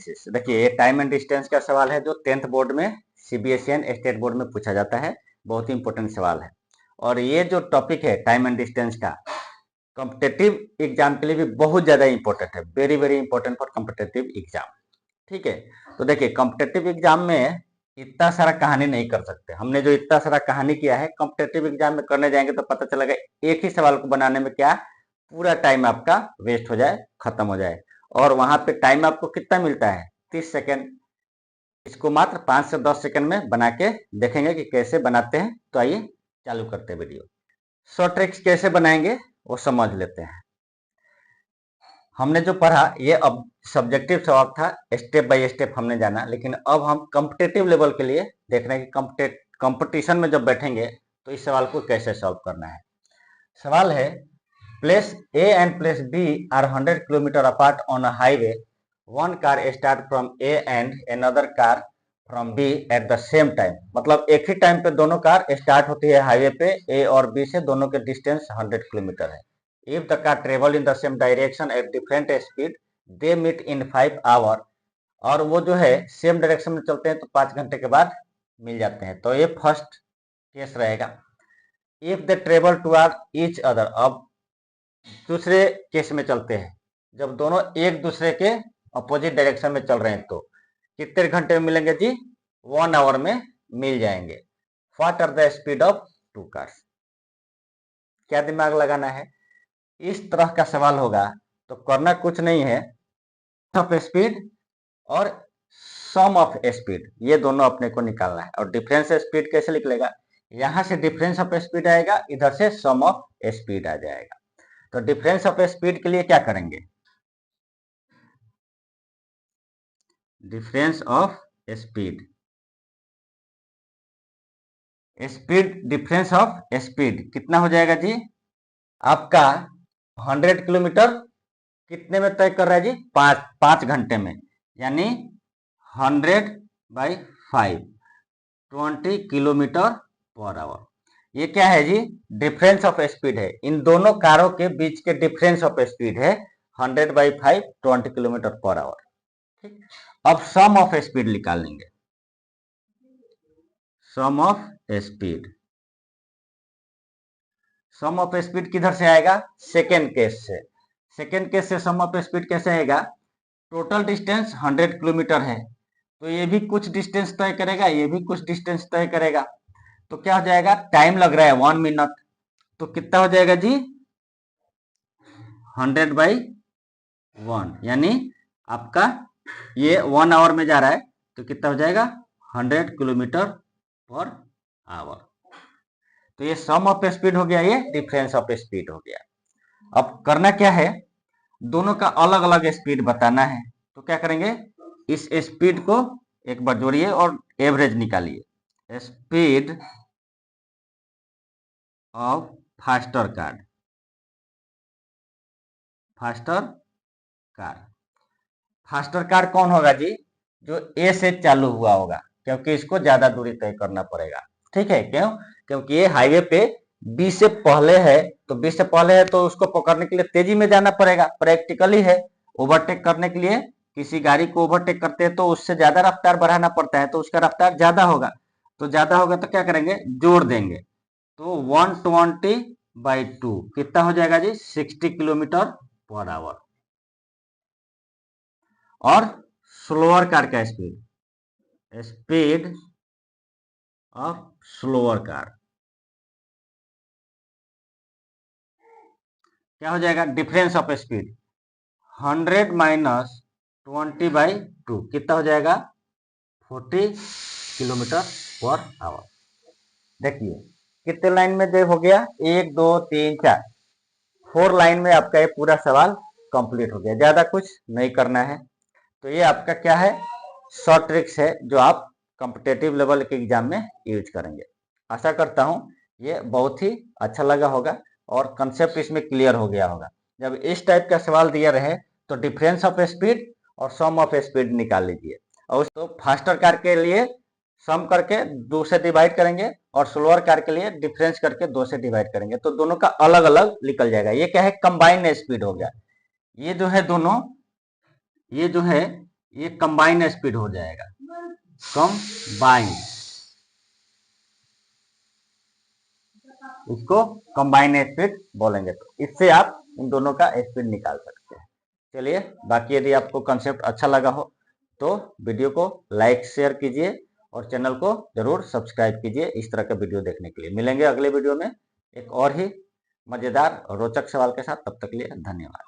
Analysis. देखिए ये time and distance का सवाल है जो 10th बोर्ड में सीबीएसई एंड स्टेट बोर्ड में पूछा जाता है, बहुत ही इंपॉर्टेंट सवाल है। और ये जो टॉपिक है टाइम एंड डिस्टेंस का कॉम्पिटेटिव एग्जाम के लिए भी बहुत ज्यादा इंपॉर्टेंट है, very very important for competitive exam. ठीक है, तो देखिए कॉम्पिटेटिव एग्जाम में इतना सारा कहानी नहीं कर सकते। हमने जो इतना सारा कहानी किया है कॉम्पिटेटिव एग्जाम में करने जाएंगे तो पता चलेगा एक ही सवाल को बनाने में क्या पूरा टाइम आपका वेस्ट हो जाए, खत्म हो जाए। और वहां पे टाइम आपको कितना मिलता है 30 सेकेंड। इसको मात्र 5 से 10 सेकेंड में बना के देखेंगे कि कैसे बनाते हैं। तो आइए चालू करते हैं वीडियो। शॉर्ट ट्रिक्स कैसे बनाएंगे वो समझ लेते हैं। हमने जो पढ़ा ये अब सब्जेक्टिव सवाल था, स्टेप बाय स्टेप हमने जाना, लेकिन अब हम कॉम्पिटेटिव लेवल के लिए देख रहे हैं कि कंपटीशन में जब बैठेंगे तो इस सवाल को कैसे सॉल्व करना है। सवाल है place A and place B are 100 kilometre apart on a highway. One car start from A and another car from B at the same time. मतलब एक ही टाइम पे दोनों कार स्टार्ट होती है हाईवे पे, ए और बी से, दोनों के डिस्टेंस 100 किलोमीटर है। If the car travel in the same direction at different speed, they meet in 5 hour। और वो जो है सेम डायरेक्शन में चलते हैं तो 5 घंटे के बाद मिल जाते हैं। तो ये फर्स्ट केस रहेगा। If they travel toward each other, अब दूसरे केस में चलते हैं, जब दोनों एक दूसरे के अपोजिट डायरेक्शन में चल रहे हैं तो कितने घंटे में मिलेंगे जी? 1 आवर में मिल जाएंगे। What are the speed of two cars? क्या दिमाग लगाना है? इस तरह का सवाल होगा तो करना कुछ नहीं है, ऑफ स्पीड और सम ऑफ स्पीड ये दोनों अपने को निकालना है। और डिफरेंस स्पीड कैसे निकलेगा? यहां से डिफरेंस ऑफ स्पीड आएगा, इधर से सम ऑफ स्पीड आ जाएगा। तो डिफरेंस ऑफ स्पीड के लिए क्या करेंगे? Difference of speed, speed difference of speed कितना हो जाएगा जी? आपका 100 किलोमीटर कितने में तय कर रहा है जी? 5 घंटे में, यानी 100/5 20 किलोमीटर पर आवर। ये क्या है जी? डिफरेंस ऑफ स्पीड है। इन दोनों कारों के बीच के डिफरेंस ऑफ स्पीड है 100/5 20 किलोमीटर पर आवर। ठीक, अब सम ऑफ स्पीड निकाल लेंगे। Sum of speed, sum of speed किधर से आएगा? सेकेंड केस से। सेकेंड केस से सम ऑफ स्पीड कैसे आएगा? टोटल डिस्टेंस 100 किलोमीटर है तो ये भी कुछ डिस्टेंस तय करेगा, ये भी कुछ डिस्टेंस तय करेगा। तो क्या हो जाएगा? टाइम लग रहा है 1 मिनट, तो कितना हो जाएगा जी? 100/1, यानी आपका ये 1 आवर में जा रहा है तो कितना हो जाएगा? 100 किलोमीटर पर आवर। तो ये सम ऑफ स्पीड हो गया, ये डिफरेंस ऑफ स्पीड हो गया। अब करना क्या है? दोनों का अलग अलग स्पीड बताना है। तो क्या करेंगे? इस स्पीड को एक बार जोड़िए और एवरेज निकालिए। Speed of faster car, faster car, faster car कौन होगा जी? जो ए से चालू हुआ होगा, क्योंकि इसको ज्यादा दूरी तय करना पड़ेगा। ठीक है, क्यों? क्योंकि ये हाईवे पे बी से पहले है, तो बी से पहले है तो उसको पकड़ने के लिए तेजी में जाना पड़ेगा, प्रैक्टिकली है। ओवरटेक करने के लिए किसी गाड़ी को ओवरटेक करते हैं तो उससे ज्यादा रफ्तार बढ़ाना पड़ता है, तो उसका रफ्तार ज्यादा होगा। तो ज्यादा होगा तो क्या करेंगे? जोड़ देंगे। तो 120/2 कितना हो जाएगा जी? 60 किलोमीटर पर आवर। और स्लोअर कार का speed, speed of slower car क्या हो जाएगा? डिफरेंस ऑफ स्पीड 100 माइनस 20/2 कितना हो जाएगा? 40 किलोमीटर पर आवर। देखिए कितने लाइन में जो हो गया? 1 2 3 4, 4 लाइन में आपका ये पूरा सवाल कंप्लीट हो गया। ज्यादा कुछ नहीं करना है। तो ये आपका क्या है? शॉर्ट ट्रिक्स है जो आप कॉम्पिटेटिव लेवल के एग्जाम में यूज करेंगे। आशा करता हूँ ये बहुत ही अच्छा लगा होगा और कंसेप्ट इसमें क्लियर हो गया होगा। जब इस टाइप का सवाल दिया रहे तो डिफरेंस ऑफ स्पीड और सम ऑफ स्पीड निकाल लीजिए। और तो फास्टर कार के लिए सम करके 2 से डिवाइड करेंगे और स्लोअर कार के लिए डिफरेंस करके 2 से डिवाइड करेंगे, तो दोनों का अलग अलग निकल जाएगा। ये क्या है? कंबाइंड स्पीड हो गया। ये जो है दोनों, ये जो है ये कंबाइन स्पीड हो जाएगा, कंबाइन, इसको कंबाइन स्पीड बोलेंगे। तो इससे आप इन दोनों का स्पीड निकाल सकते हैं। चलिए, बाकी यदि आपको कंसेप्ट अच्छा लगा हो तो वीडियो को लाइक शेयर कीजिए और चैनल को जरूर सब्सक्राइब कीजिए इस तरह का वीडियो देखने के लिए। मिलेंगे अगले वीडियो में एक और ही मजेदार और रोचक सवाल के साथ, तब तक के लिए धन्यवाद।